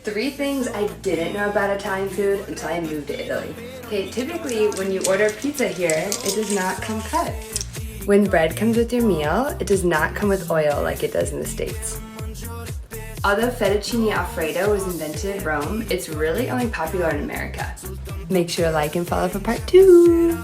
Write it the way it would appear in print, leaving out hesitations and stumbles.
3 things I didn't know about Italian food until I moved to Italy. Okay, typically when you order pizza here, it does not come cut. When bread comes with your meal, it does not come with oil like it does in the States. Although fettuccine alfredo was invented in Rome, it's really only popular in America. Make sure to like and follow for part 2.